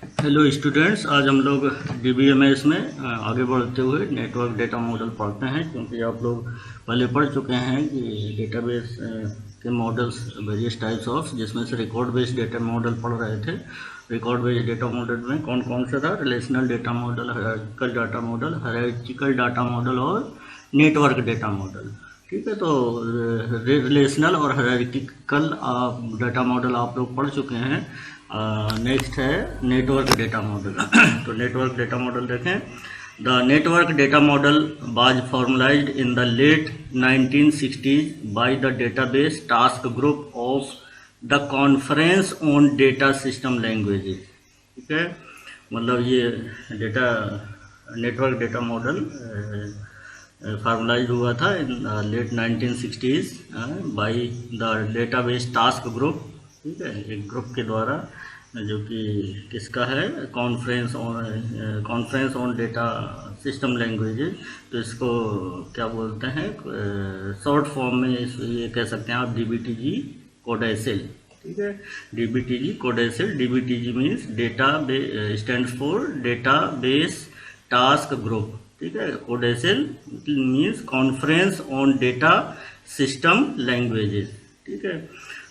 Hello students, आज हम लोग DBMS में आगे बढ़ते हुए नेटवर्क डेटा मॉडल पढ़ते हैं। क्योंकि आप लोग पहले पढ़ चुके हैं कि डेटाबेस के मॉडल्स वेरियस टाइप्स ऑफ, जिसमें से रिकॉर्ड बेस्ड डेटा मॉडल पढ़ रहे थे। रिकॉर्ड बेस्ड डेटा मॉडल में कौन कौन सा था? Relational data model, hierarchical data model और नेटवर्क डेटा मॉडल। ठीक है, तो रिलेशनल और हायरार्किकल डाटा मॉडल आप लोग पढ़ चुके हैं। नेक्स्ट है नेटवर्क डेटा मॉडल। तो नेटवर्क डेटा मॉडल देखें। The network data model was formalized in the late 1960s by the database task group of the conference on data system languages. ठीक है, मतलब ये data network data model formalize हुआ था in late 1960s by the database task group. ठीक है, एक group के द्वारा, जो कि किसका है? Conference on data system languages. तो इसको क्या बोलते हैं? शॉर्ट फॉर्म में ये कह सकते हैं आप DBTG कोडेसिल। ठीक है, DBTG CODASYL. DBTG means data stands for data base task group. ठीक है, CODASYL means conference on data system languages. ठीक है,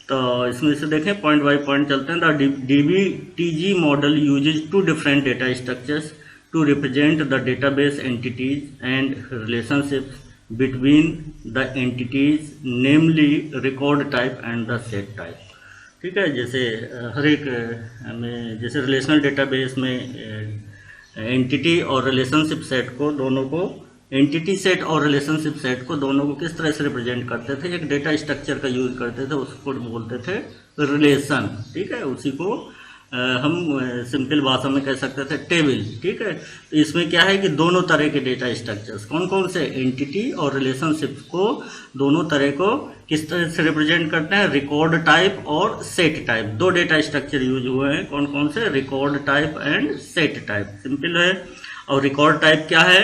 तो इसमें से देखें, पॉइंट बाय पॉइंट चलते हैं। The DBTG model uses two different data structures to represent the database entities and relationships between the entities, namely record type and the set type. ठीक है, जैसे हर एक में, जैसे रिलेशनल डेटाबेस में एंटिटी और रिलेशनशिप सेट को, दोनों को, एंटिटी सेट और रिलेशनशिप सेट को दोनों को किस तरह से रिप्रेजेंट करते थे? एक डेटा स्ट्रक्चर का यूज करते थे, उसको बोलते थे रिलेशन। ठीक है, उसी को हम सिंपल भाषा में कह सकते थे टेबल। ठीक है, तो इसमें क्या है कि दोनों तरह के डेटा स्ट्रक्चर्स, कौन कौन से? एंटिटी और रिलेशनशिप को, दोनों तरह को किस तरह से रिप्रेजेंट करते हैं? रिकॉर्ड टाइप और सेट टाइप। दो डेटा स्ट्रक्चर यूज हुए हैं, कौन कौन से? Record type and set type. Simple है। और रिकॉर्ड टाइप क्या है?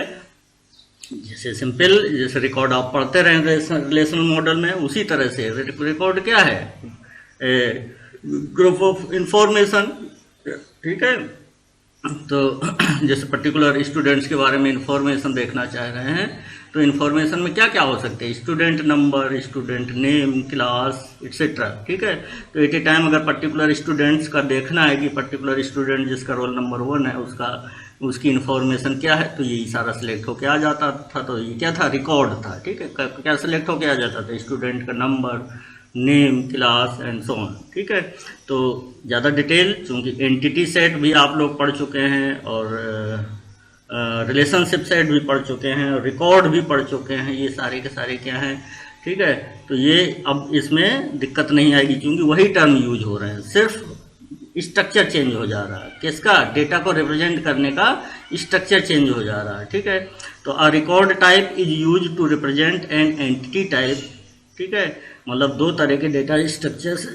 जैसे सिंपल, जैसे रिकॉर्ड आप पढ़ते रहे रिलेशनल मॉडल में, उसी तरह से रिकॉर्ड क्या है? Group of information. ठीक है, तो जैसे पर्टिकुलर स्टूडेंट्स के बारे में इंफॉर्मेशन देखना चाह रहे हैं, तो इंफॉर्मेशन में क्या क्या हो सकते हैं? Student number, student name, class, etcetera. ठीक है, तो एट ए टाइम अगर पर्टिकुलर स्टूडेंट्स का देखना है कि पर्टिकुलर स्टूडेंट जिसका रोल नंबर 1 है, उसकी इन्फॉर्मेशन क्या है, तो यही सारा सिलेक्ट होके आ जाता था। तो ये क्या था? रिकॉर्ड था। ठीक है, क्या सिलेक्ट होके आ जाता था? स्टूडेंट का number, name, class and so on. ठीक है, तो ज़्यादा डिटेल, चूँकि एंटिटी सेट भी आप लोग पढ़ चुके हैं और रिलेशनशिप सेट भी पढ़ चुके हैं और रिकॉर्ड भी पढ़ चुके हैं, ये सारे के सारे क्या हैं? ठीक है, तो ये अब इसमें दिक्कत नहीं आएगी, क्योंकि वही टर्म यूज हो रहे हैं, सिर्फ स्ट्रक्चर चेंज हो जा रहा है। किसका? डेटा को रिप्रेजेंट करने का स्ट्रक्चर चेंज हो जा रहा है। ठीक है, तो a record type is use to represent an entity type. ठीक है, मतलब दो तरह के डेटा स्ट्रक्चर्स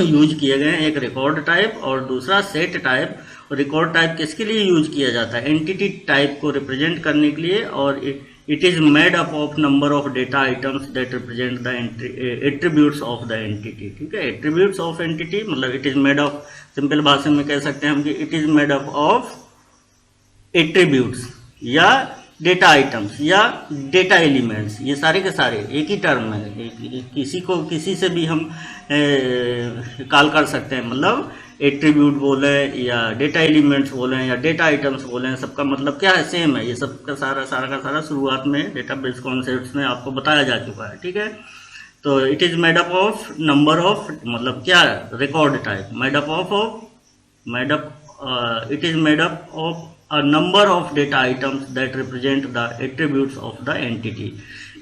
यूज किए गए हैं, एक रिकॉर्ड टाइप और दूसरा सेट टाइप। और रिकॉर्ड टाइप किसके लिए यूज किया जाता है? एंटिटी टाइप को रिप्रेजेंट करने के लिए। और it is made up of number of data items that represent the attributes of the entity. ठीक है, एट्रीब्यूट्स ऑफ एंटिटी मतलब it is made of, simple भाषा में कह सकते हैं हम कि it is made up of attributes या डेटा आइटम्स या डेटा एलिमेंट्स। ये सारे के सारे एक ही टर्म है, किसी को किसी से भी हम कॉल कर सकते हैं। मतलब एट्रीब्यूट बोले या डेटा एलिमेंट्स बोले या डेटा आइटम्स बोले, सबका मतलब क्या है? सेम है। ये सब का सारा शुरुआत में डेटाबेस कॉन्सेप्ट्स में आपको बताया जा चुका है। ठीक है, तो it is made up of number of, मतलब क्या? Record type it is made up of a number of data items that represent the attributes of the entity.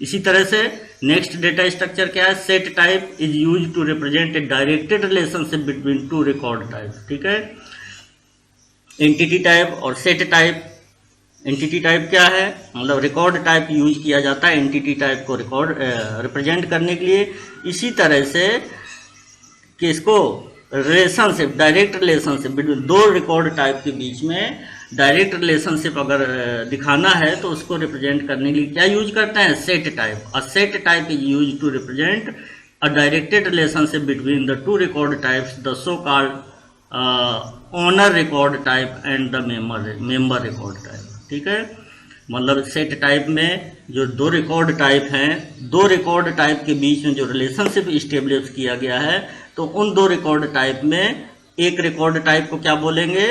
इसी तरह से नेक्स्ट डेटा स्ट्रक्चर क्या है? Set type is use to represent a directed relationship between two record type. ठीक है, entity type और set type. Entity type क्या है? मतलब रिकॉर्ड टाइप यूज किया जाता है एंटिटी टाइप को रिकॉर्ड रिप्रेजेंट करने के लिए। इसी तरह से किसको? रिलेशनशिप, डायरेक्ट रिलेशनशिप बिटवीन दो रिकॉर्ड टाइप के बीच में डायरेक्ट रिलेशनशिप अगर दिखाना है तो उसको रिप्रेजेंट करने के लिए क्या यूज करते हैं? Set type. A set type is use to represent a directed relationship between the two record types, the so-called owner record type and the member record type. ठीक है, मतलब सेट टाइप में जो दो रिकॉर्ड टाइप हैं, दो record type के बीच में जो रिलेशनशिप इस्टेब्लिश किया गया है, तो उन दो रिकॉर्ड टाइप में एक रिकॉर्ड टाइप को क्या बोलेंगे,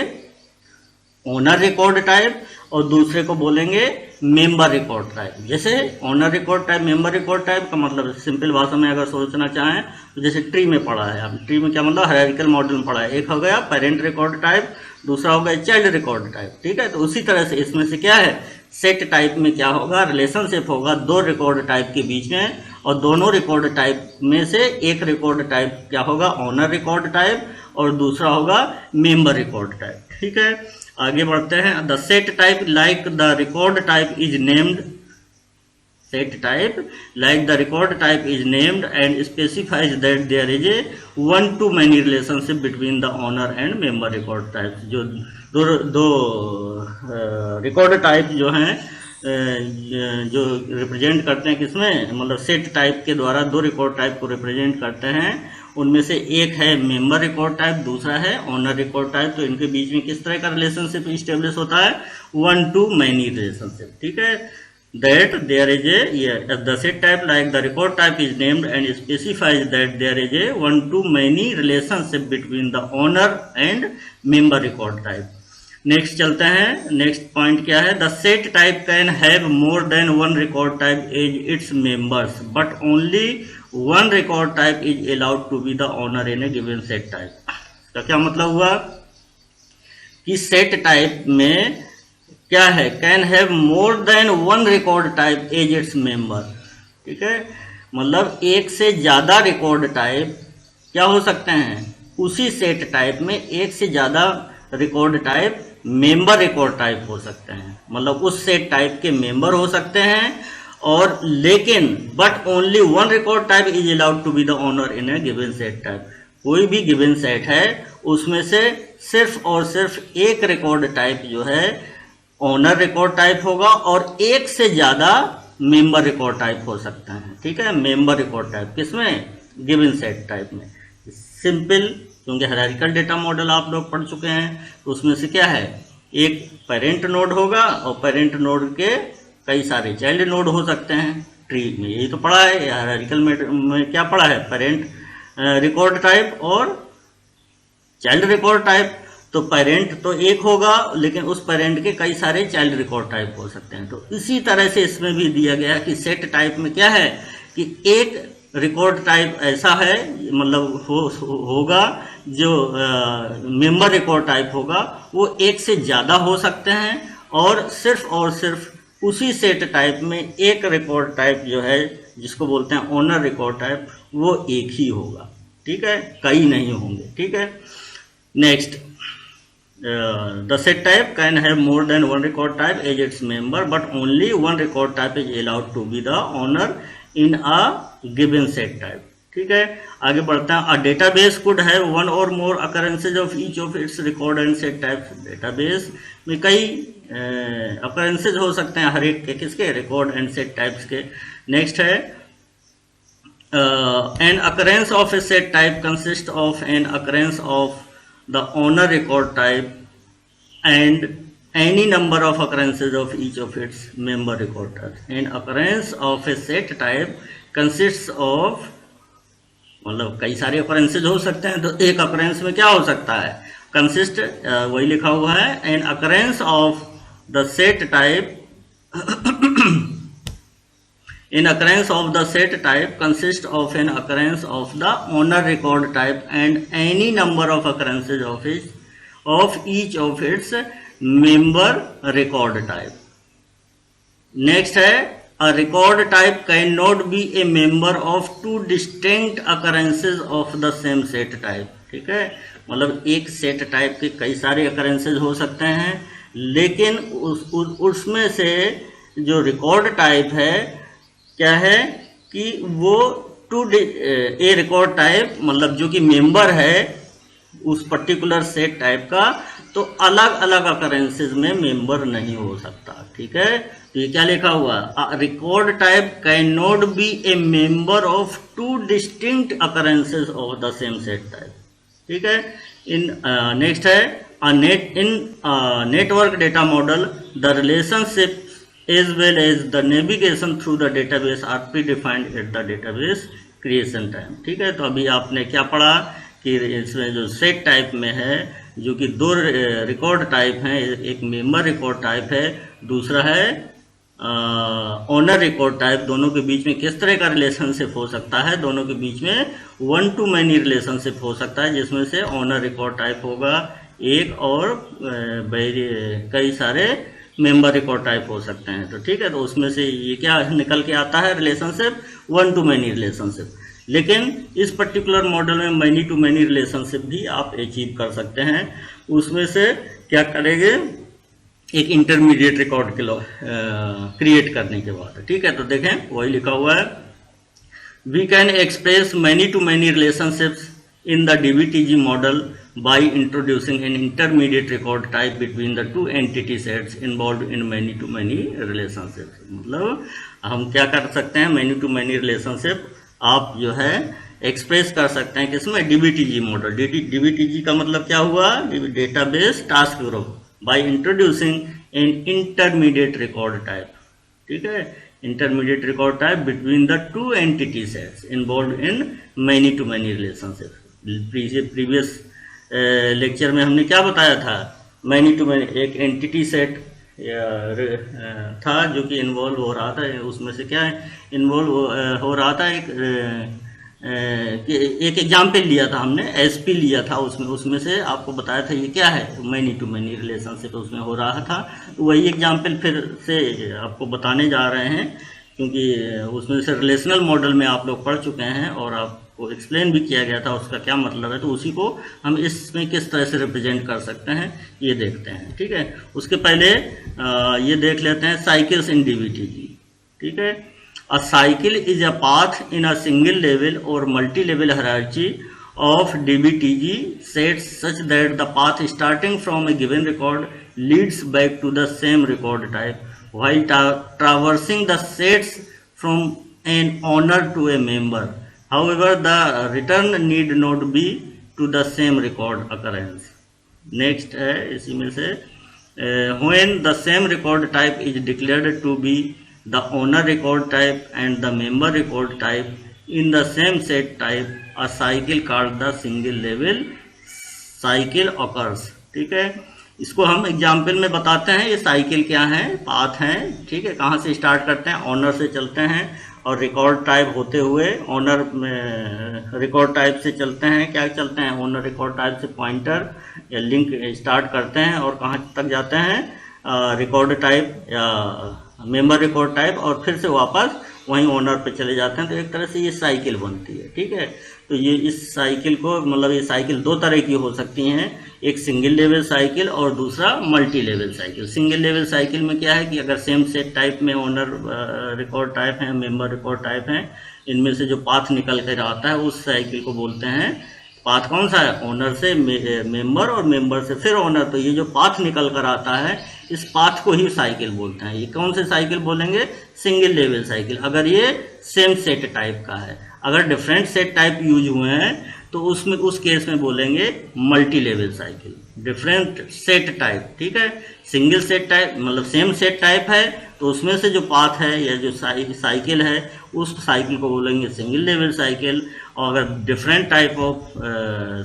ओनर रिकॉर्ड टाइप, और दूसरे को बोलेंगे मेंबर रिकॉर्ड टाइप। जैसे owner record type, member record type का मतलब सिंपल भाषा में अगर सोचना चाहें तो जैसे ट्री में पढ़ा है, अब ट्री में क्या मतलब हायरार्किकल मॉडल में पढ़ा है, एक हो गया पेरेंट रिकॉर्ड टाइप, दूसरा हो गया चाइल्ड रिकॉर्ड टाइप। ठीक है, तो उसी तरह से इसमें से क्या है, सेट टाइप में क्या होगा, रिलेशनशिप होगा दो रिकॉर्ड टाइप के बीच में, और दोनों रिकॉर्ड टाइप में से एक रिकॉर्ड टाइप क्या होगा, ओनर रिकॉर्ड टाइप, और दूसरा होगा मेंबर रिकॉर्ड टाइप। ठीक है, आगे बढ़ते हैं। The set type like the record type is named, set type like the record type is named and specifies that there is a one to many relationship between the owner and member record type. जो दो record type जो हैं, जो represent करते हैं किसमें, मतलब set type के द्वारा दो रिकॉर्ड टाइप को रिप्रेजेंट करते हैं, उनमें से एक है मेंबर रिकॉर्ड टाइप, दूसरा है ओनर रिकॉर्ड टाइप। तो इनके बीच में किस तरह का रिलेशनशिप इस्टेब्लिश होता है, वन टू मैनी रिलेशनशिप। ठीक है, that there is a the set type like the record type is named and specifies that there is a one to many relationship between the owner and member record type. Next चलते हैं, next point क्या है, the set type can have more than one record type as its members but only one record type is allowed to be the owner in a given set type. तो क्या मतलब हुआ कि set type में क्या है, can have more than one record type as its member. ठीक है, मतलब एक से ज्यादा रिकॉर्ड टाइप क्या हो सकते हैं, उसी सेट टाइप में एक से ज्यादा record type member record type हो सकते हैं, मतलब उस सेट टाइप के मेंबर हो सकते हैं, और लेकिन but only one record type is allowed to be the owner in a given set type. कोई भी गिवन सेट है उसमें से सिर्फ और सिर्फ एक रिकॉर्ड टाइप जो है ओनर रिकॉर्ड टाइप होगा, और एक से ज्यादा मेंबर रिकॉर्ड टाइप हो सकता है। ठीक है, मेंबर रिकॉर्ड टाइप किसमें, गिवन सेट टाइप में। सिंपल, क्योंकि हायरार्किकल डेटा मॉडल आप लोग पढ़ चुके हैं, तो उसमें से क्या है, एक पेरेंट नोड होगा और पेरेंट नोड के कई सारे चाइल्ड नोड हो सकते हैं ट्री में। यही तो पढ़ा है हायरार्किकल में, क्या पढ़ा है, पेरेंट रिकॉर्ड टाइप और चाइल्ड रिकॉर्ड टाइप। तो पेरेंट तो एक होगा, लेकिन उस पेरेंट के कई सारे चाइल्ड रिकॉर्ड टाइप हो सकते हैं। तो इसी तरह से इसमें भी दिया गया है कि सेट टाइप में क्या है कि एक रिकॉर्ड टाइप ऐसा है, मतलब होगा जो मेंबर रिकॉर्ड टाइप होगा, वो एक से ज़्यादा हो सकते हैं, और सिर्फ उसी सेट टाइप में एक रिकॉर्ड टाइप जो है जिसको बोलते हैं ओनर रिकॉर्ड टाइप, वो एक ही होगा। ठीक है, कई नहीं होंगे। ठीक है, next, the set type can have more than one record type as its member but only one record type is allowed to be the owner in a given set type. ठीक है, आगे बढ़ते हैं। A database could have one और more occurrences of each of its record and set type. Database में कई अकरेंसेज हो सकते हैं हर एक के, किसके, रिकॉर्ड एंड सेट टाइप्स के। नेक्स्ट है, an occurrence of a set type consist of an occurrence of the owner record type and any number of occurrences of each of its member record types. An occurrence of a set type consists of, मतलब कई सारे occurrences हो सकते हैं, तो एक occurrence में क्या हो सकता है, consist वही लिखा हुआ है, an occurrence of the set type an occurrence of the set type consists of an occurrence of the owner record type and any number of occurrences of each of its member record type. Next है, a record type cannot be a member of two distinct occurrences of the same set type. ठीक है, मतलब एक set type के कई सारे occurrences हो सकते हैं, लेकिन उसमें से जो रिकॉर्ड टाइप है क्या है कि वो ए रिकॉर्ड टाइप, मतलब जो कि मेंबर है उस पर्टिकुलर सेट टाइप का, तो अलग अलग अकरेंसेज में मेंबर नहीं हो सकता। ठीक है, तो ये क्या लिखा हुआ, record type can not be a member of two distinct occurrences of the same set type. ठीक है, इन नेक्स्ट है, network data model, the relationship as well as the navigation through the database are predefined at the database creation time. ठीक है, तो अभी आपने क्या पढ़ा कि इसमें जो सेट टाइप में है, जो कि दो रिकॉर्ड टाइप हैं, एक मेंबर रिकॉर्ड टाइप है, दूसरा है ऑनर रिकॉर्ड टाइप, दोनों के बीच में किस तरह का रिलेशनशिप हो सकता है, दोनों के बीच में वन टू मैनी रिलेशनशिप हो सकता है, जिसमें से ऑनर रिकॉर्ड टाइप होगा एक और कई सारे मेंबर रिकॉर्ड टाइप हो सकते हैं। तो ठीक है, तो उसमें से ये क्या निकल के आता है, relationship one to many relationship. लेकिन इस पर्टिकुलर मॉडल में मैनी टू मैनी रिलेशनशिप भी आप अचीव कर सकते हैं। उसमें से क्या करेंगे, एक इंटरमीडिएट रिकॉर्ड क्रिएट करने के बाद। ठीक है, तो देखें वही लिखा हुआ है, we can express many to many relationships in the DBTG model by introducing an intermediate record type between the two entity sets involved in many to many relationships। मतलब हम क्या कर सकते हैं, many to many relationship आप जो है express कर सकते हैं किसमें, DBTG मॉडल। DBTG का मतलब क्या हुआ, database task group, by introducing an intermediate record type. ठीक है, intermediate record type between the two entity sets involve in many to many relationship. Previous lecture में हमने क्या बताया था, मैनी टू मैनी एक एंटिटी सेट था जो कि इन्वॉल्व हो रहा था, उसमें से क्या इन्वॉल्व हो रहा था, एक एग्जाम्पल लिया था हमने, SP लिया था, उसमें से आपको बताया था ये क्या है, मैनी टू मैनी रिलेशनशिप उसमें हो रहा था। तो वही एग्जाम्पल फिर से आपको बताने जा रहे हैं, क्योंकि उसमें से रिलेशनल मॉडल में आप लोग पढ़ चुके हैं और आपको एक्सप्लेन भी किया गया था उसका क्या मतलब है। तो उसी को हम इसमें किस तरह से रिप्रेजेंट कर सकते हैं ये देखते हैं। ठीक है, उसके पहले ये देख लेते हैं साइकिल्स इन DBTG। ठीक है, a cycle is a path in a single level और multi level hierarchy of DBTG sets such that the path starting from a given record leads back to the same record type while traversing the sets from an owner to a member. However, the return need not be to the same record occurrence. Next है इसी में से when the same record type is declared to be the owner record type and the member record type in the same set type, a cycle called the single level cycle occurs। ठीक है, इसको हम example में बताते हैं। ये cycle क्या है, पाथ है। ठीक है, कहाँ से स्टार्ट करते हैं, ऑनर से चलते हैं और रिकॉर्ड टाइप होते हुए ऑनर रिकॉर्ड टाइप से चलते हैं, क्या चलते हैं, ओनर रिकॉर्ड टाइप से पॉइंटर या लिंक स्टार्ट करते हैं और कहाँ तक जाते हैं, रिकॉर्ड टाइप या मेंबर रिकॉर्ड टाइप, और फिर से वापस वहीं ओनर पे चले जाते हैं। तो एक तरह से ये साइकिल बनती है। ठीक है, तो ये इस साइकिल को मतलब ये साइकिल दो तरह की हो सकती हैं, एक सिंगल लेवल साइकिल और दूसरा multi level cycle. Single level cycle में क्या है कि अगर सेम सेट टाइप में ओनर रिकॉर्ड टाइप है, मेंबर रिकॉर्ड टाइप है, इनमें से जो पाथ निकल कर आता है उस साइकिल को बोलते हैं, पाथ कौन सा है, ओनर से मेंबर और मेंबर से फिर ओनर। तो ये जो पाथ निकल कर आता है इस पाथ को ही साइकिल बोलते हैं। ये कौन से साइकिल बोलेंगे, सिंगल लेवल साइकिल, अगर ये सेम सेट टाइप का है। अगर डिफरेंट सेट टाइप यूज हुए हैं तो उसमें उस केस में बोलेंगे multi level cycle. Different set type, ठीक है, सिंगल सेट टाइप मतलब सेम सेट टाइप है तो उसमें से जो पाथ है या जो साइकिल है उस साइकिल को बोलेंगे सिंगल लेवल साइकिल। और अगर different type of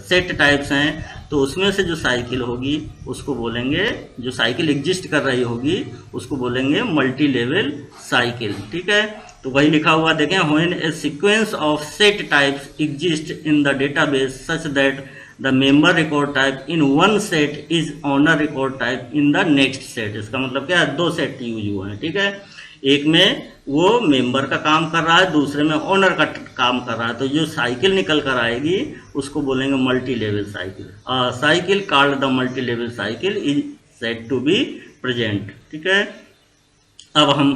set types हैं तो उसमें से जो साइकिल होगी उसको बोलेंगे, जो साइकिल एग्जिस्ट कर रही होगी उसको बोलेंगे मल्टी लेवल साइकिल। ठीक है, तो वही लिखा हुआ देखें, when a sequence of set types exist in the database such that the member record type in one set is owner record type in the next set. इसका मतलब क्या है, दो सेट यूज हुए हैं। ठीक है, एक में वो मेंबर का काम कर रहा है, दूसरे में ओनर का काम कर रहा है, तो जो साइकिल निकल कर आएगी उसको बोलेंगे multi level cycle. Cycle called the multi level cycle is said to be present. ठीक है, अब हम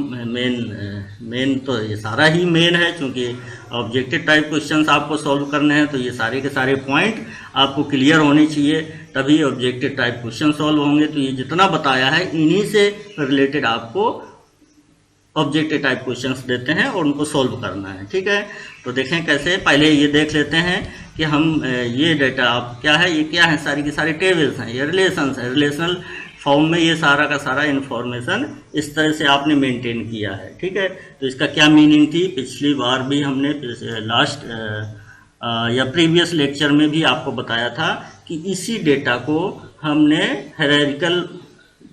मेन तो ये सारा ही मेन है, क्योंकि ऑब्जेक्टिव टाइप क्वेश्चंस आपको सॉल्व करने हैं तो ये सारे के सारे पॉइंट आपको क्लियर होने चाहिए, तभी ऑब्जेक्टिव टाइप क्वेश्चन सॉल्व होंगे। तो ये जितना बताया है इन्हीं से रिलेटेड आपको ऑब्जेक्टिव टाइप क्वेश्चंस देते हैं और उनको सॉल्व करना है। ठीक है, तो देखें कैसे, पहले ये देख लेते हैं कि हम ये डेटा आप क्या है, ये क्या है, सारी की सारी टेबल्स हैं, ये रिलेशंस है, रिलेशनल फॉर्म में ये सारा का सारा इन्फॉर्मेशन इस तरह से आपने मेंटेन किया है। ठीक है, तो इसका क्या मीनिंग थी, पिछली बार भी हमने लास्ट या प्रीवियस लेक्चर में भी आपको बताया था कि इसी डेटा को हमने हायरार्किकल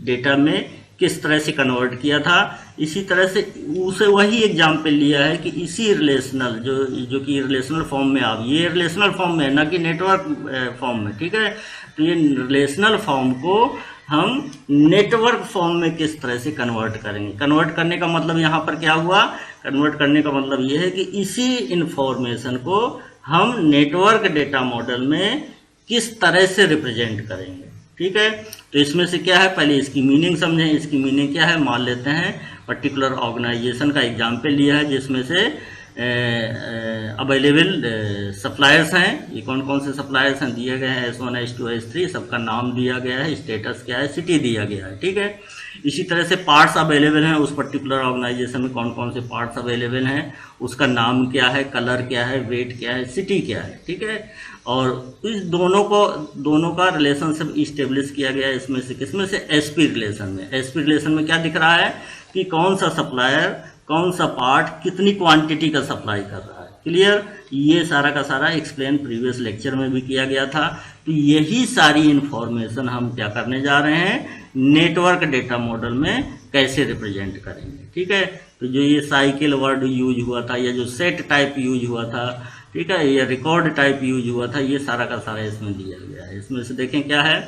डेटा में किस तरह से कन्वर्ट किया था। इसी तरह से उसे वही एग्जाम्पल लिया है कि इसी रिलेशनल जो कि रिलेशनल फॉर्म में, आप ये रिलेशनल फॉर्म में, ना कि नेटवर्क फॉर्म में। ठीक है, तो ये रिलेशनल फॉर्म को हम नेटवर्क फॉर्म में किस तरह से कन्वर्ट करेंगे। कन्वर्ट करने का मतलब यहाँ पर क्या हुआ, कन्वर्ट करने का मतलब ये है कि इसी इंफॉर्मेशन को हम नेटवर्क डेटा मॉडल में किस तरह से रिप्रेजेंट करेंगे। ठीक है, तो इसमें से क्या है, पहले इसकी मीनिंग समझें। इसकी मीनिंग क्या है, मान लेते हैं पर्टिकुलर ऑर्गेनाइजेशन का एग्जाम्पल लिया है जिसमें से अवेलेबल सप्लायर्स हैं। ये कौन कौन से सप्लायर्स हैं दिए गए हैं, S1 S2 S3, सबका नाम दिया गया है, स्टेटस क्या है, सिटी दिया गया है। ठीक है, इसी तरह से पार्ट्स अवेलेबल हैं, उस पर्टिकुलर ऑर्गेनाइजेशन में कौन कौन से पार्ट्स अवेलेबल हैं, उसका नाम क्या है, कलर क्या है, वेट क्या है, सिटी क्या है। ठीक है, और इस दोनों का रिलेशनशिप इस्टेब्लिश किया गया है इसमें से किसमें से, एसपी रिलेशन में। एसपी रिलेशन में क्या दिख रहा है कि कौन सा सप्लायर कौन सा पार्ट कितनी क्वांटिटी का सप्लाई कर रहा है। क्लियर, ये सारा का सारा एक्सप्लेन प्रीवियस लेक्चर में भी किया गया था। तो यही सारी इंफॉर्मेशन हम क्या करने जा रहे हैं, नेटवर्क डेटा मॉडल में कैसे रिप्रेजेंट करेंगे। ठीक है, तो जो ये साइकिल वर्ड यूज हुआ था, या जो सेट टाइप यूज हुआ था, ठीक है, ये रिकॉर्ड टाइप यूज हुआ था, ये सारा का सारा इसमें दिया गया है। इसमें से देखें क्या है,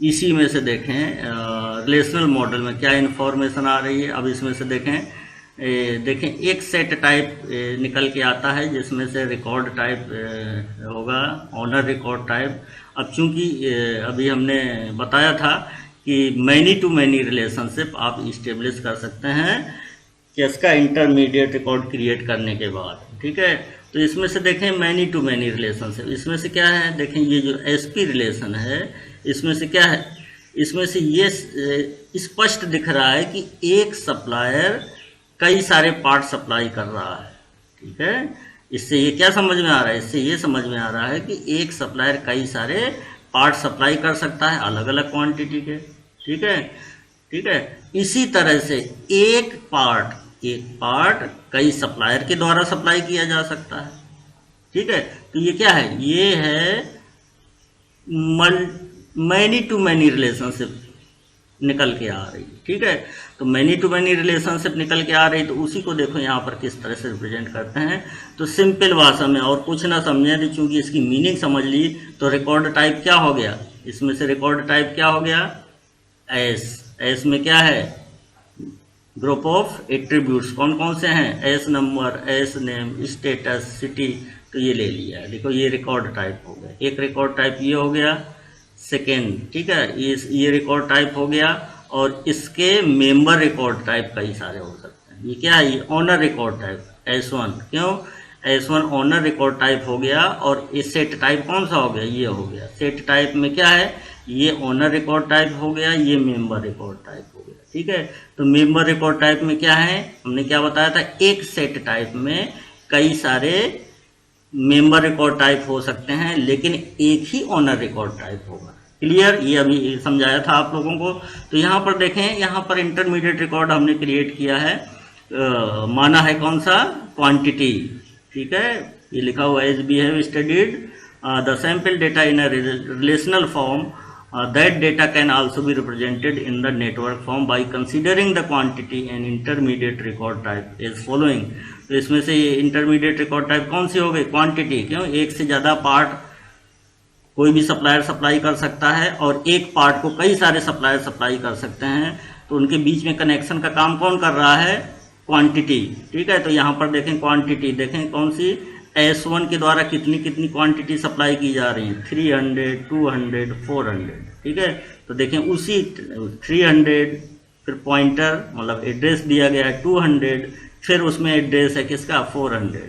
इसी में से देखें रिलेशनल मॉडल में क्या इन्फॉर्मेशन आ रही है। अब इसमें से देखें एक सेट टाइप निकल के आता है जिसमें से रिकॉर्ड टाइप होगा, ऑनर रिकॉर्ड टाइप। अब चूंकि अभी हमने बताया था कि मैनी टू मैनी रिलेशनशिप आप इस्टेब्लिश कर सकते हैं कि इसका इंटरमीडिएट रिकॉर्ड क्रिएट करने के बाद। ठीक है, तो इसमें से देखें मैनी टू मैनी रिलेशनशिप, इसमें से क्या है, देखें ये जो एसपी रिलेशन है, इसमें से क्या है, इसमें से ये स्पष्ट दिख रहा है कि एक सप्लायर कई सारे पार्ट सप्लाई कर रहा है। ठीक है, इससे ये क्या समझ में आ रहा है, इससे ये समझ में आ रहा है कि एक सप्लायर कई सारे पार्ट सप्लाई कर सकता है अलग अलग क्वांटिटी के। ठीक है, ठीक है, इसी तरह से एक पार्ट कई सप्लायर के द्वारा सप्लाई किया जा सकता है। ठीक है, तो ये क्या है, ये है मैनी टू मैनी रिलेशनशिप निकल के आ रही। ठीक है, तो मैनी टू मैनी रिलेशनशिप निकल के आ रही, तो उसी को देखो यहाँ पर किस तरह से रिप्रेजेंट करते हैं। तो सिंपल भाषा में, और कुछ ना समझे, चूंकि इसकी मीनिंग समझ ली, तो रिकॉर्ड टाइप क्या हो गया, इसमें से रिकॉर्ड टाइप क्या हो गया, एस में क्या है, ग्रुप ऑफ एट्रीब्यूट्स कौन कौन से हैं, S number, S name, status, city, तो ये ले लिया। देखो ये रिकॉर्ड टाइप हो गया, एक रिकॉर्ड टाइप ये हो गया, सेकेंड। ठीक है, ये रिकॉर्ड टाइप हो गया, और इसके मेंबर रिकॉर्ड टाइप कई सारे हो सकते हैं। ये क्या है, ये ऑनर रिकॉर्ड टाइप S1, क्यों, S1 ऑनर रिकॉर्ड टाइप हो गया। और ये सेट टाइप कौन सा हो गया, ये हो गया सेट टाइप में क्या है, ये ऑनर रिकॉर्ड टाइप हो गया, ये मेंबर रिकॉर्ड टाइप हो गया। ठीक है, तो मेंबर रिकॉर्ड टाइप में क्या है, हमने क्या बताया था, एक सेट टाइप में कई सारे मेंबर रिकॉर्ड टाइप हो सकते हैं, लेकिन एक ही ऑनर रिकॉर्ड टाइप होगा। क्लियर, ये अभी समझाया था आप लोगों को। तो यहाँ पर देखें, यहाँ पर इंटरमीडिएट रिकॉर्ड हमने क्रिएट किया है, माना है कौन सा, क्वांटिटी। ठीक है, ये लिखा हुआ as we have studied the sample data in a relational form, that data can also be represented in the network form by considering the quantity and intermediate record type as following। तो इसमें से ये intermediate record type कौन सी हो गई, quantity. क्यों, एक से ज़्यादा पार्ट कोई भी सप्लायर सप्लाई कर सकता है, और एक पार्ट को कई सारे सप्लायर सप्लाई कर सकते हैं, तो उनके बीच में कनेक्शन का काम कौन कर रहा है, क्वांटिटी। ठीक है, तो यहाँ पर देखें क्वांटिटी, देखें कौन सी, S1 के द्वारा कितनी कितनी क्वांटिटी सप्लाई की जा रही है, 300, 200, 400। ठीक है, तो देखें उसी 300, फिर पॉइंटर मतलब एड्रेस दिया गया है 200, फिर उसमें एड्रेस है किसका, 400।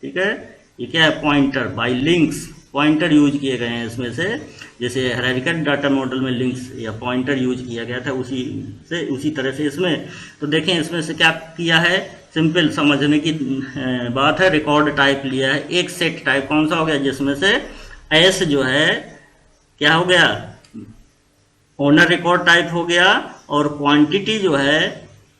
ठीक है, ये क्या है, pointer bye links. Pointer use किए गए हैं इसमें से, जैसे हायरार्किकल डाटा मॉडल में लिंक्स या पॉइंटर यूज किया गया था उसी तरह से इसमें। तो देखें इसमें से क्या किया है, सिंपल समझने की बात है, रिकॉर्ड टाइप लिया है। एक सेट टाइप कौन सा हो गया, जिसमें से एस जो है क्या हो गया, ओनर रिकॉर्ड टाइप हो गया, और क्वांटिटी जो है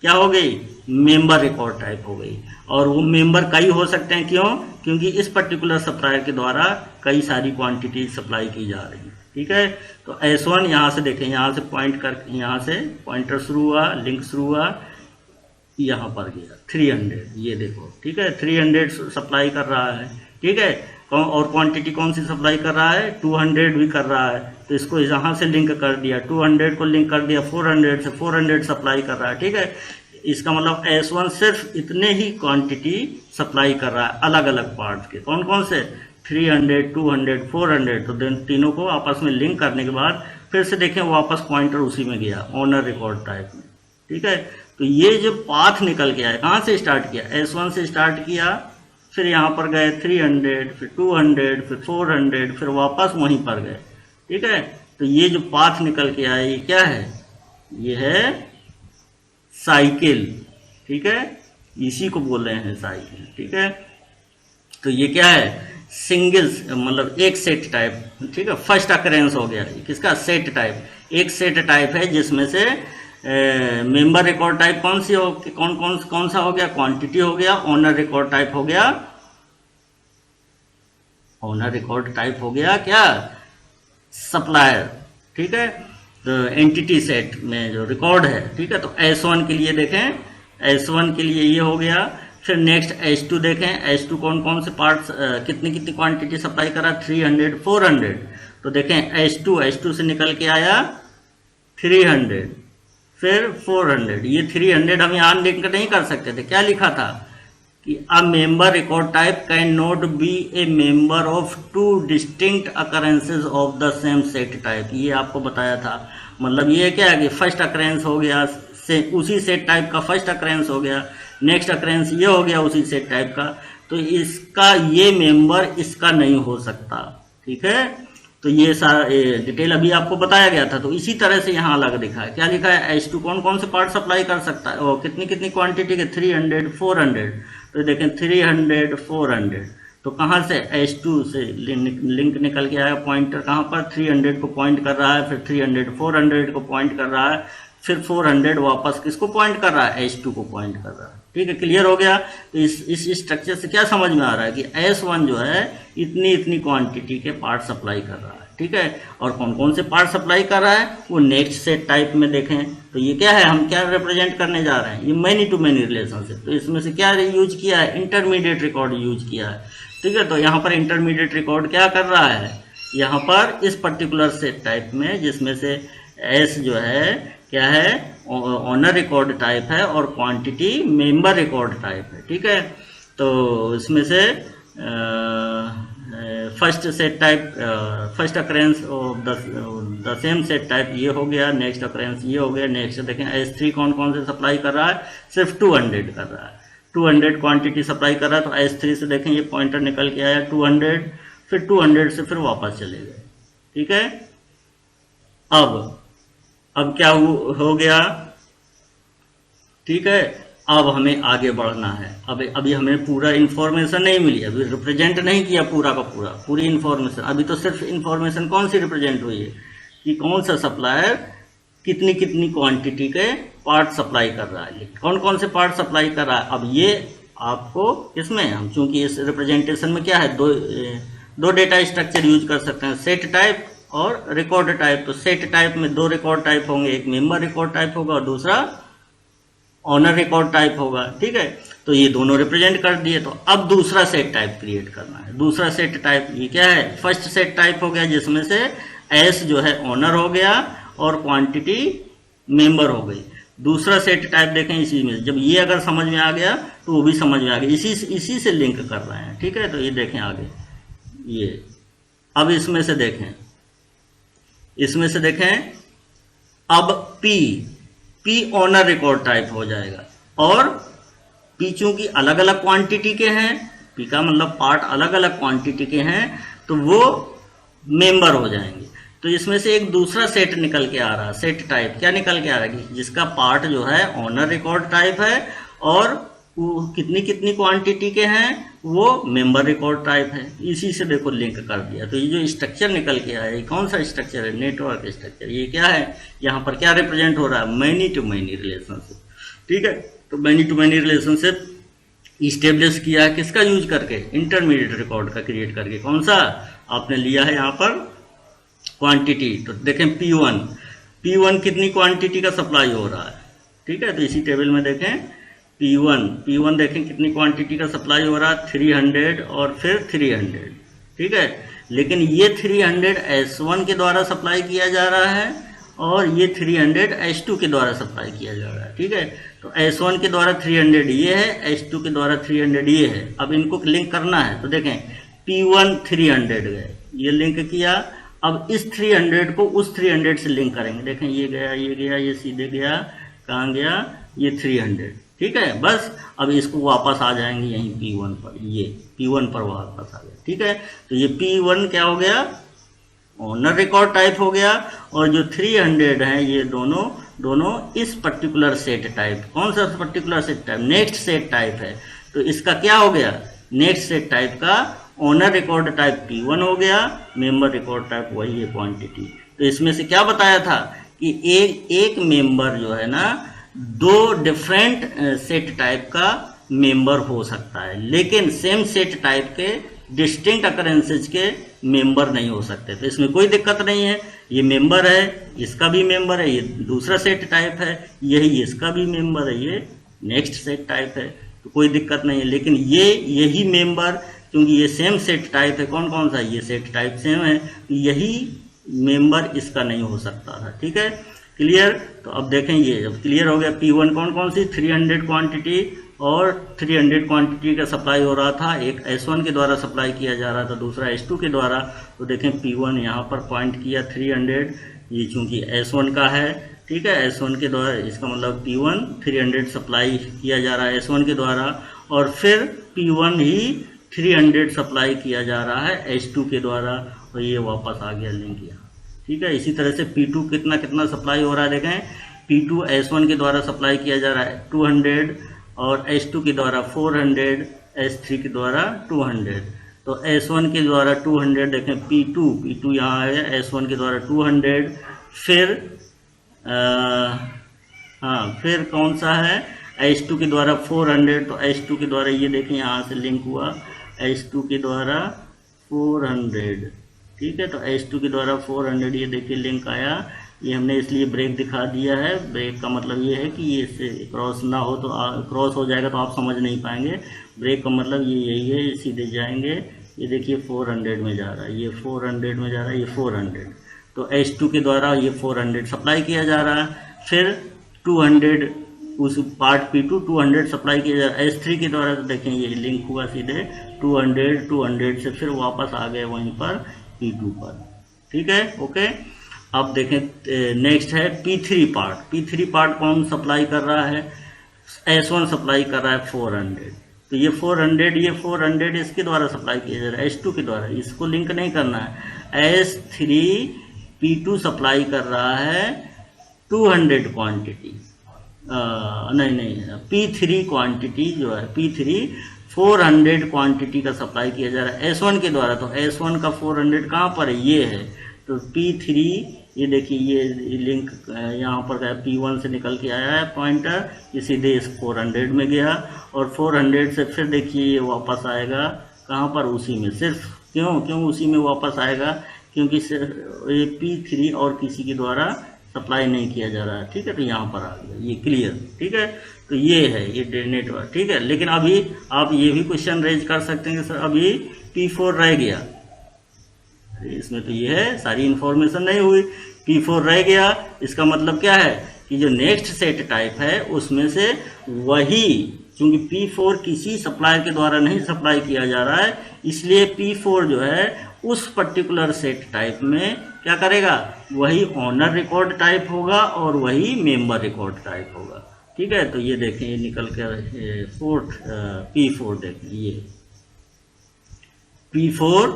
क्या हो गई, मेंबर रिकॉर्ड टाइप हो गई। और वो मेंबर कई हो सकते हैं, क्यों, क्योंकि इस पर्टिकुलर सप्लायर के द्वारा कई सारी क्वांटिटी सप्लाई की जा रही है। ठीक है, तो S1 यहाँ से देखें, यहाँ से पॉइंट कर, यहाँ से पॉइंटर शुरू हुआ, लिंक शुरू हुआ, यहाँ पर गया 300, ये देखो। ठीक है, 300 सप्लाई कर रहा है। ठीक है, और क्वांटिटी कौन सी सप्लाई कर रहा है, 200 भी कर रहा है। तो इसको यहाँ से लिंक कर दिया, 200 को लिंक कर दिया 400 से, 400 सप्लाई कर रहा है। ठीक है, इसका मतलब S1 सिर्फ इतने ही क्वांटिटी सप्लाई कर रहा है, अलग अलग पार्ट्स के। कौन कौन से, 300, 200, 400। तो तीनों को आपस में लिंक करने के बाद फिर से देखें वापस पॉइंटर उसी में गया, ओनर रिकॉर्ड टाइप में। ठीक है, तो ये जो पाथ निकल के आया, कहाँ से स्टार्ट किया, S1 से स्टार्ट किया, फिर यहाँ पर गए 300, फिर 200, फिर 400, फिर वापस वहीं पर गए। ठीक है, तो ये जो पाथ निकल के आया ये क्या है, ये है साइकिल। ठीक है, इसी को बोल रहे हैं साइकिल। ठीक है, तो ये क्या है, सिंगल मतलब एक सेट टाइप। ठीक है, फर्स्ट अकरेंस हो गया किसका, सेट टाइप। एक सेट टाइप है जिसमें से मेंबर रिकॉर्ड टाइप कौन सी हो, कौन सा हो गया, क्वांटिटी हो गया। ओनर रिकॉर्ड टाइप हो गया, ओनर रिकॉर्ड टाइप हो गया क्या, सप्लायर। ठीक है, तो एंटिटी सेट में जो रिकॉर्ड है। ठीक है, तो S1 के लिए देखें, S1 के लिए ये हो गया। फिर नेक्स्ट S2 देखें, S2 कौन कौन से पार्ट्स, कितनी कितनी क्वांटिटी सप्लाई करा, 300, 400। तो देखें S2 से निकल के आया 300, फिर 400। ये 300 हम यहाँ लिंक नहीं कर सकते थे, क्या लिखा था कि a member record type can not be a member of 2 distinct occurrences of the same set type. ये आपको बताया था। मतलब ये क्या है कि फर्स्ट अकरेंस हो गया से उसी सेट टाइप का, फर्स्ट अकरेंस हो गया, नेक्स्ट अकरेंस ये हो गया उसी सेट टाइप का, तो इसका ये मेंबर इसका नहीं हो सकता। ठीक है, तो ये सारा डिटेल अभी आपको बताया गया था। तो इसी तरह से यहाँ अलग दिखा है, क्या लिखा है, S2 कौन कौन से पार्ट सप्लाई कर सकता है, और कितनी कितनी क्वांटिटी के, 300, 400। तो देखें 300, 400, तो कहाँ से, S2 से लिंक निकल के आया, पॉइंटर कहाँ पर, 300 को पॉइंट कर रहा है, फिर 300 400 को पॉइंट कर रहा है, फिर 400 वापस किसको पॉइंट कर रहा है, S2 को पॉइंट कर रहा है। ठीक है, क्लियर हो गया। तो इस स्ट्रक्चर से क्या समझ में आ रहा है कि S1 जो है इतनी इतनी क्वांटिटी के पार्ट सप्लाई कर रहा है। ठीक है, और कौन कौन से पार्ट सप्लाई कर रहा है वो नेक्स्ट सेट टाइप में देखें। तो ये क्या है, हम क्या रिप्रेजेंट करने जा रहे हैं, ये मैनी टू मैनी रिलेशनशिप। तो इसमें से क्या यूज किया है, इंटरमीडिएट रिकॉर्ड यूज किया है। ठीक है, तो यहाँ पर इंटरमीडिएट रिकॉर्ड क्या कर रहा है, यहाँ पर इस पर्टिकुलर सेट टाइप में, जिसमें से S जो है क्या है, ओनर रिकॉर्ड टाइप है, और क्वांटिटी मेंबर रिकॉर्ड टाइप है। ठीक है, तो इसमें से first set type, first occurrence of the same set type ये हो गया, नेक्स्ट अकरेंस ये हो गया। नेक्स्ट देखें S3 कौन कौन से सप्लाई कर रहा है, सिर्फ 200 कर रहा है, 200 क्वांटिटी सप्लाई कर रहा है। तो S3 से देखें ये पॉइंटर निकल के आया 200, फिर 200 से फिर वापस चले गए। ठीक है, अब क्या हो गया, ठीक है, अब हमें आगे बढ़ना है। अभी हमें पूरा इन्फॉर्मेशन नहीं मिली, अभी रिप्रेजेंट नहीं किया पूरा का पूरा, पूरी इन्फॉर्मेशन। अभी तो सिर्फ इन्फॉर्मेशन कौन सी रिप्रेजेंट हुई है कि कौन सा सप्लायर कितनी कितनी क्वांटिटी के पार्ट सप्लाई कर रहा है, कौन कौन से पार्ट सप्लाई कर रहा है। अब ये आपको इसमें हम चूंकि इस रिप्रेजेंटेशन में क्या है, दो डेटा स्ट्रक्चर यूज कर सकते हैं, सेट टाइप और रिकॉर्ड टाइप। तो सेट टाइप में 2 रिकॉर्ड टाइप होंगे, एक मेंबर रिकॉर्ड टाइप होगा और दूसरा ऑनर रिकॉर्ड टाइप होगा। ठीक है, तो ये दोनों रिप्रेजेंट कर दिए। तो अब दूसरा सेट टाइप क्रिएट करना है। दूसरा सेट टाइप ये क्या है, फर्स्ट सेट टाइप हो गया, जिसमें से S जो है ऑनर हो गया और क्वांटिटी मेंबर हो गई। दूसरा सेट टाइप देखें इसी में, जब ये अगर समझ में आ गया तो वो भी समझ में आ गया, इसी से लिंक कर रहे हैं। ठीक है, तो ये देखें आगे, ये अब इसमें से देखें, अब P ऑनर रिकॉर्ड टाइप हो जाएगा, और P चूंकि अलग अलग क्वांटिटी के हैं, P का मतलब पार्ट अलग अलग क्वांटिटी के हैं, तो वो मेंबर हो जाएंगे। तो इसमें से एक दूसरा सेट निकल के आ रहा है, सेट टाइप क्या निकल के आ रहा है कि जिसका पार्ट जो है ऑनर रिकॉर्ड टाइप है और वो कितनी कितनी क्वांटिटी के हैं वो मेंबर रिकॉर्ड टाइप है। इसी से देखो लिंक कर दिया। तो ये जो स्ट्रक्चर निकल के आया, ये कौन सा स्ट्रक्चर है? Network structure. ये क्या है? यहाँ पर क्या रिप्रेजेंट हो रहा है? Many to many relationship. ठीक है, तो many to many relationship establish किया है किसका यूज करके? इंटरमीडिएट रिकॉर्ड का क्रिएट करके। कौन सा आपने लिया है यहाँ पर? क्वांटिटी। तो देखें P1 कितनी क्वांटिटी का सप्लाई हो रहा है। ठीक है, तो इसी टेबल में देखें P1 देखें कितनी क्वांटिटी का सप्लाई हो रहा है? 300 और फिर 300। ठीक है, लेकिन ये 300 S1 के द्वारा सप्लाई किया जा रहा है और ये 300 S2 के द्वारा सप्लाई किया जा रहा है। ठीक है, तो S1 के द्वारा 300 ये है, S2 के द्वारा 300 ये है। अब इनको लिंक करना है। तो देखें P1 300 गए, ये लिंक किया। अब इस 300 को उस 300 से लिंक करेंगे। देखें ये गया, ये सीधे गया, कहाँ गया? ये 300। ठीक है, बस अब इसको वापस आ जाएंगे यहीं P1 पर, ये P1 पर वापस आ गया। ठीक है, तो ये P1 क्या हो गया? ऑनर रिकॉर्ड टाइप हो गया। और जो 300 है ये दोनों इस पर्टिकुलर सेट टाइप। कौन सा particular set type? Next set type है। तो इसका क्या हो गया? नेक्स्ट सेट टाइप का ऑनर रिकॉर्ड टाइप P1 हो गया, मेंबर रिकॉर्ड टाइप वही है क्वांटिटी। तो इसमें से क्या बताया था कि एक मेंबर जो है ना दो डिफरेंट सेट टाइप का मेंबर हो सकता है, लेकिन सेम सेट टाइप के डिस्टिंक्ट अकरेंसेज के मेंबर नहीं हो सकते। तो इसमें कोई दिक्कत नहीं है। ये मेंबर है, इसका भी मेंबर है, ये दूसरा सेट टाइप है, यही इसका भी मेंबर है, ये नेक्स्ट सेट टाइप है, तो कोई दिक्कत नहीं है। लेकिन यही मेंबर, क्योंकि ये सेम सेट टाइप है, कौन कौन सा? ये सेट टाइप सेम है, यही मेंबर इसका नहीं हो सकता था। ठीक है, क्लियर? तो अब देखें ये जब क्लियर हो गया P1 कौन कौन सी? 300 क्वांटिटी और 300 क्वांटिटी का सप्लाई हो रहा था। एक S1 के द्वारा सप्लाई किया जा रहा था, दूसरा S2 के द्वारा। तो देखें P1 यहाँ पर पॉइंट किया 300, ये चूंकि S1 का है। ठीक है, S1 के द्वारा, इसका मतलब P1 300 सप्लाई किया जा रहा है S1 के द्वारा, और फिर P1 ही 300 सप्लाई किया जा रहा है S2 के द्वारा, और ये वापस आ गया लिंक यहाँ। ठीक है, इसी तरह से P2 कितना सप्लाई हो रहा है? देखें P2 S1 के द्वारा सप्लाई किया जा रहा है 200 और S2 के द्वारा 400, S3 के द्वारा 200। तो S1 के द्वारा 200, देखें P2 यहाँ है, S1 के द्वारा 200, फिर कौन सा है? S2 के द्वारा 400। तो S2 के द्वारा ये देखें यहाँ से लिंक हुआ, S2 के द्वारा 400। ठीक है, तो S2 के द्वारा 400 ये देखिए लिंक आया। ये हमने इसलिए ब्रेक दिखा दिया है। ब्रेक का मतलब ये है कि ये इससे क्रॉस ना हो, तो क्रॉस हो जाएगा तो आप समझ नहीं पाएंगे। ब्रेक का मतलब ये यही है, सीधे जाएंगे। ये देखिए 400 में जा रहा है, ये 400 में जा रहा है, ये 400। तो S2 के द्वारा ये 400 सप्लाई किया जा रहा है। फिर 200 उस पार्ट P2 200 सप्लाई किया जा रहा है S3 के द्वारा। तो देखें ये लिंक हुआ सीधे 200 से फिर वापस आ गए वहीं पर P2 पर। ठीक है, ओके। अब देखें नेक्स्ट है P3 पार्ट। P3 पार्ट कौन सप्लाई कर रहा है? S1 सप्लाई कर रहा है 400। तो ये 400 इसके द्वारा सप्लाई किया जा रहा है S2 के द्वारा, इसको लिंक नहीं करना है। S3 P2 सप्लाई कर रहा है 200 क्वांटिटी, नहीं P3 क्वांटिटी जो है, P3 400 क्वांटिटी का सप्लाई किया जा रहा है S1 के द्वारा। तो S1 का 400 कहाँ पर है? ये है। तो P3 ये देखिए ये लिंक यहाँ पर गया, P1 से निकल के आया है पॉइंटर, ये सीधे इस 400 में गया, और 400 से फिर देखिए ये वापस आएगा कहाँ पर? उसी में। सिर्फ क्यों उसी में वापस आएगा? क्योंकि सिर्फ ये P3 और किसी के द्वारा सप्लाई नहीं किया जा रहा है। ठीक है, तो यहाँ पर आ गया, ये क्लियर। ठीक है, तो ये है ये नेटवर्क। ठीक है, लेकिन अभी आप ये भी क्वेश्चन रेज कर सकते हैं कि सर अभी P4 रह गया, इसमें तो ये है सारी इंफॉर्मेशन नहीं हुई। P4 रह गया, इसका मतलब क्या है कि जो नेक्स्ट सेट टाइप है उसमें से वही, क्योंकि P4 किसी सप्लायर के द्वारा नहीं सप्लाई किया जा रहा है, इसलिए P4 जो है उस पर्टिकुलर सेट टाइप में क्या करेगा? वही ऑनर रिकॉर्ड टाइप होगा और वही मेंबर रिकॉर्ड टाइप होगा। ठीक है, तो ये देखें ये निकल कर P4 देखें, ये P4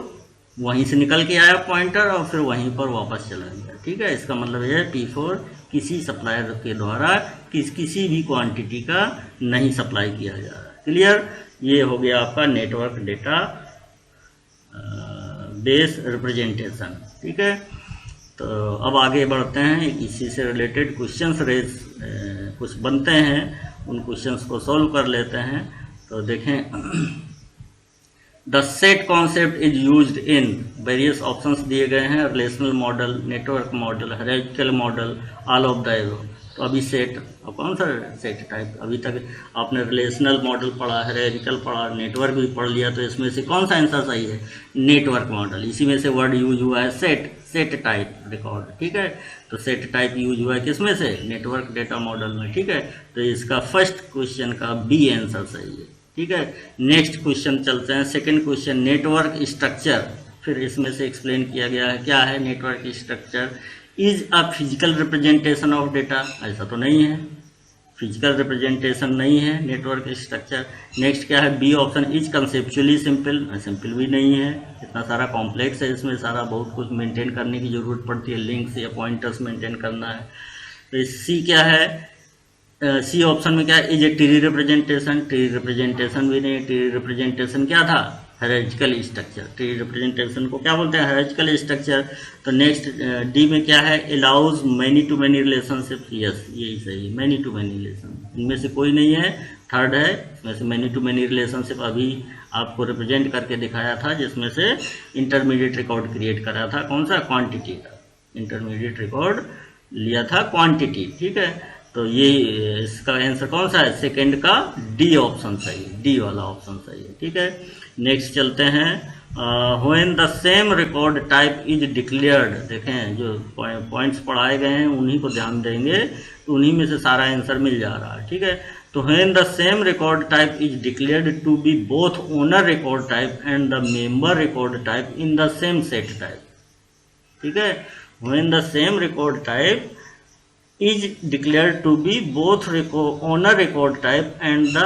वहीं से निकल के आया पॉइंटर और फिर वहीं पर वापस चला गया। ठीक है, इसका मतलब यह है P4 किसी सप्लायर के द्वारा किसी भी क्वांटिटी का नहीं सप्लाई किया जा रहा। क्लियर, ये हो गया आपका नेटवर्क डेटा बेस रिप्रेजेंटेशन। ठीक है, तो अब आगे बढ़ते हैं, इसी से रिलेटेड क्वेश्चंस कुछ बनते हैं, उन क्वेश्चंस को सॉल्व कर लेते हैं। तो देखें, the set concept is used in various options दिए गए हैं, relational model, network model, hierarchical model, all of the above. तो अभी सेट, अब कौन सा सेट टाइप, अभी तक आपने रिलेशनल मॉडल पढ़ा, हायरार्किकल पढ़ा, नेटवर्क भी पढ़ लिया, तो इसमें से कौन सा आंसर सही है? Network model. इसी में से वर्ड यूज हुआ है सेट टाइप रिकॉर्ड। ठीक है, तो सेट टाइप यूज हुआ है किसमें से? नेटवर्क डेटा मॉडल में। ठीक है, तो इसका फर्स्ट क्वेश्चन का बी आंसर सही है। ठीक है, नेक्स्ट क्वेश्चन चलते हैं, सेकंड क्वेश्चन, नेटवर्क स्ट्रक्चर। फिर इसमें से एक्सप्लेन किया गया है क्या है network structure. Is a physical representation of data, ऐसा तो नहीं है, फिजिकल रिप्रेजेंटेशन नहीं है नेटवर्क स्ट्रक्चर। नेक्स्ट क्या है, B option, is conceptually simple, simple भी नहीं है, इतना सारा कॉम्प्लेक्स है, इसमें सारा बहुत कुछ मेंटेन करने की जरूरत पड़ती है, लिंक्स या पॉइंटर्स मेंटेन करना है। तो सी क्या है, सी ऑप्शन में क्या है, is a tree representation, tree representation भी नहीं, ट्री रिप्रेजेंटेशन क्या था? Hierarchical structure. ट्री रिप्रेजेंटेशन को क्या बोलते हैं? Hierarchical structure. तो नेक्स्ट डी में क्या है, allows many to many relationship, yes यही सही है, मैनी टू मैनी रिलेशन, इनमें से कोई नहीं है, थर्ड है, इसमें से मैनी टू मैनी रिलेशनशिप अभी आपको रिप्रेजेंट करके दिखाया था, जिसमें से इंटरमीडिएट रिकॉर्ड क्रिएट करा था, कौन सा? क्वांटिटी का इंटरमीडिएट रिकॉर्ड लिया था, क्वांटिटी। ठीक है, तो ये इसका आंसर कौन सा है? सेकंड का डी ऑप्शन सही है, डी वाला ऑप्शन सही है। ठीक है, नेक्स्ट चलते हैं, when the same record type is declared. देखें, जो पॉइंट्स पढ़ाए गए हैं उन्हीं को ध्यान देंगे, तो उन्हीं में से सारा आंसर मिल जा रहा है। ठीक है, तो when the same record type is declared to be both owner record type and the member record type in the same set type. ठीक है, when the same record type is declared to be both owner record type and the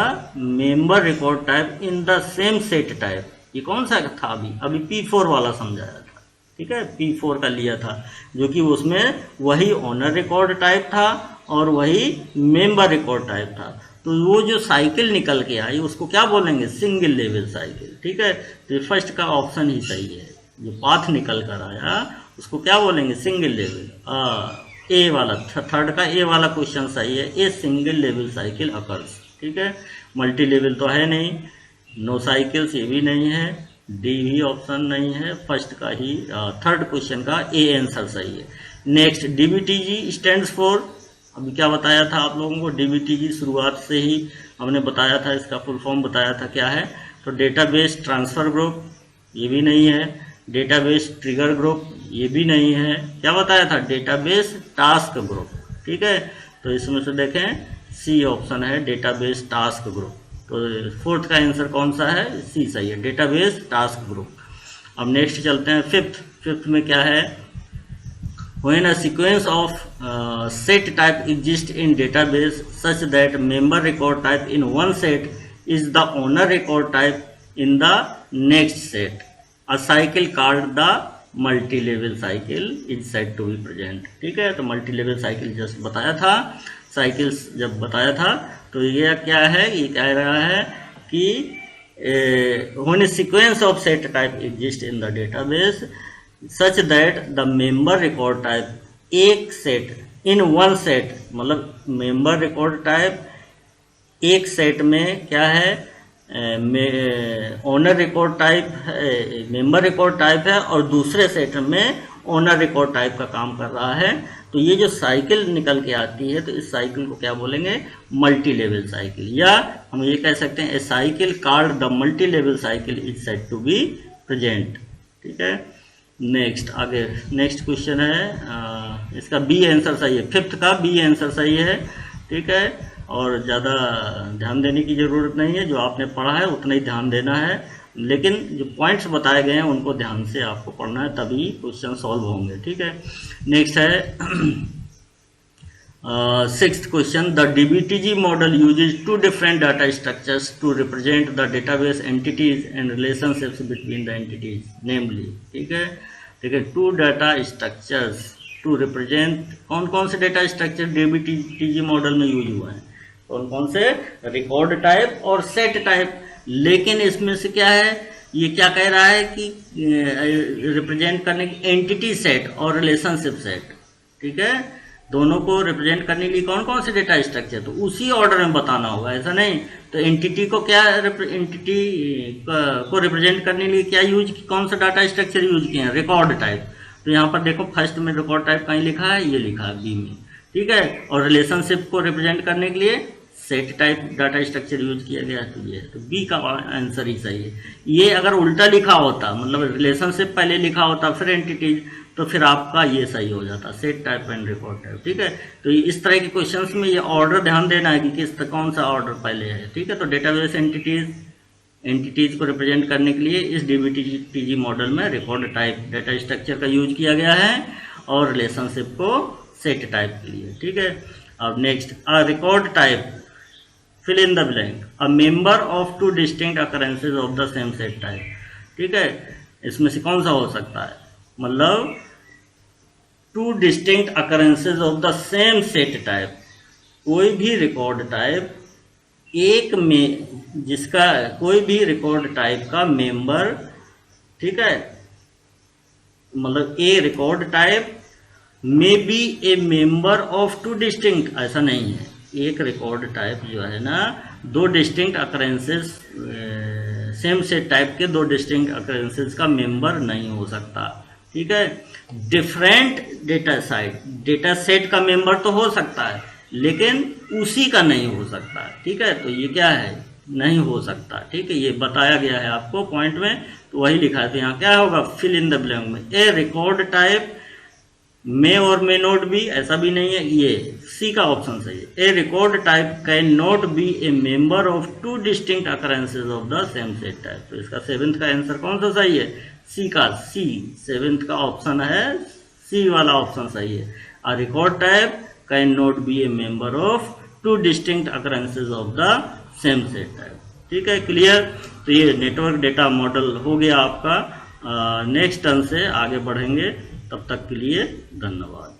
member record type in the same set type। ये कौन सा था? अभी P4 वाला समझाया था। ठीक है, P4 का लिया था, जो कि उसमें वही ओनर रिकॉर्ड टाइप था और वही मेंबर रिकॉर्ड टाइप था। तो वो जो साइकिल निकल के आई उसको क्या बोलेंगे? Single level cycle. ठीक है, तो फर्स्ट का ऑप्शन ही सही है, जो पाथ निकल कर आया उसको क्या बोलेंगे? Single level. ए वाला, थर्ड का ए वाला क्वेश्चन सही है, a single level cycle occurs. ठीक है, मल्टी लेवल तो है नहीं, नो साइकिल्स ये भी नहीं है, डी भी ऑप्शन नहीं है, फर्स्ट का ही थर्ड क्वेश्चन का ए आंसर सही है। नेक्स्ट, डीबीटीजी स्टैंड्स फॉर, अभी क्या बताया था आप लोगों को? डीबीटीजी शुरुआत से ही हमने बताया था, इसका फुल फॉर्म बताया था क्या है। तो डेटाबेस ट्रांसफर ग्रुप, ये भी नहीं है, डेटाबेस ट्रिगर ग्रुप, ये भी नहीं है, क्या बताया था? Database task group. ठीक है, तो इसमें से देखें सी ऑप्शन है, डेटाबेस टास्क ग्रुप। तो फोर्थ का आंसर कौन सा है? सी सही है, डेटाबेस टास्क ग्रुप। अब नेक्स्ट चलते हैं, फिफ्थ में क्या है, when a sequence of set type exist in database such that member record type in one set is the owner record type in the next set, a cycle called the multi level cycle is said to be present. ठीक है, तो multi level cycle just बताया था, cycles जब बताया था, तो ये क्या है? ये कह रहा है कि when a sequence of set type exist in the database such that the member record type एक सेट इन वन सेट, मतलब मेंबर रिकॉर्ड टाइप एक सेट में क्या है? ओनर रिकॉर्ड टाइप है, मेंबर रिकॉर्ड टाइप है, और दूसरे सेट में ओनर रिकॉर्ड टाइप का काम कर रहा है। तो ये जो साइकिल निकल के आती है, तो इस साइकिल को क्या बोलेंगे? मल्टी लेवल साइकिल, या हम ये कह सकते हैं a cycle called the multi level cycle is said to be present. ठीक है, नेक्स्ट आगे नेक्स्ट क्वेश्चन है, इसका बी आंसर सही है, फिफ्थ का बी आंसर सही है। ठीक है, और ज़्यादा ध्यान देने की ज़रूरत नहीं है, जो आपने पढ़ा है उतना ही ध्यान देना है, लेकिन जो पॉइंट्स बताए गए हैं उनको ध्यान से आपको पढ़ना है, तभी क्वेश्चन सॉल्व होंगे। ठीक है, नेक्स्ट है Sixth question, the DBTG model uses two different data structures to represent the database entities and relationships between the entities, namely, ठीक है, two data structures to represent, कौन कौन से data structure DBTG मॉडल में use हुआ है, कौन कौन से, रिकॉर्ड टाइप और सेट टाइप। लेकिन इसमें से क्या है, ये क्या कह रहा है कि रिप्रेजेंट करने की एंटिटी सेट और रिलेशनशिप सेट, ठीक है, दोनों को रिप्रेजेंट करने के लिए कौन कौन से डेटा स्ट्रक्चर, तो उसी ऑर्डर में बताना होगा, ऐसा नहीं। तो एंटिटी को क्या, एंटिटी को रिप्रेजेंट करने के लिए क्या यूज, कौन सा डाटा स्ट्रक्चर यूज किए हैं, रिकॉर्ड टाइप। तो यहाँ पर देखो फर्स्ट में रिकॉर्ड टाइप कहीं लिखा है, ये लिखा है बी में, ठीक है। और रिलेशनशिप को रिप्रेजेंट करने के लिए set type data structure use किया गया है, तो ये तो बी का आंसर ही सही है। ये अगर उल्टा लिखा होता, मतलब रिलेशनशिप पहले लिखा होता फिर एंटिटीज, तो फिर आपका ये सही हो जाता, set type and record type, ठीक है। तो इस तरह के क्वेश्चंस में ये ऑर्डर ध्यान देना है कि किस कौन सा ऑर्डर पहले है, ठीक है। तो डेटाबेस एंटिटीज को रिप्रेजेंट करने के लिए इस डीबीटीजी मॉडल में रिकॉर्ड टाइप डाटा स्ट्रक्चर का यूज किया गया है और रिलेशनशिप को सेट टाइप के लिए, ठीक है। अब next, a record type, fill in the blank, a member of two distinct occurrences of the same set type, ठीक है। इसमें से कौन सा हो सकता है, मतलब to distinct occurrences of the same set type, कोई भी रिकॉर्ड टाइप एक में, जिसका कोई भी रिकॉर्ड टाइप का मेंबर, ठीक है, मतलब a record type may be a member of two distinct, ऐसा नहीं है। एक रिकॉर्ड टाइप जो है ना, दो distinct occurrences, same set type के दो डिस्टिंक्ट अकरेंसेस का मेंबर नहीं हो सकता, ठीक है। डिफरेंट डेटा सेट का मेंबर तो हो सकता है, लेकिन उसी का नहीं हो सकता, ठीक है। तो ये क्या है, नहीं हो सकता, ठीक है। ये बताया गया है आपको पॉइंट में, तो वही लिखा है। तो यहाँ क्या होगा, फिल इन द ब्लैंक में, ए रिकॉर्ड टाइप मे और मे नॉट बी, ऐसा भी नहीं है, ये सी का ऑप्शन सही है। A record type can not be a member of two distinct occurrences of the same set type. तो इसका सेवेंथ का आंसर कौन सा सही है, सी का, सी सेवेंथ का ऑप्शन है, सी वाला ऑप्शन सही है। अ record type can not be a member of two distinct occurrences of the same set type, ठीक है, क्लियर। तो ये नेटवर्क डेटा मॉडल हो गया आपका। नेक्स्ट टर्न से आगे बढ़ेंगे, तब तक के लिए धन्यवाद।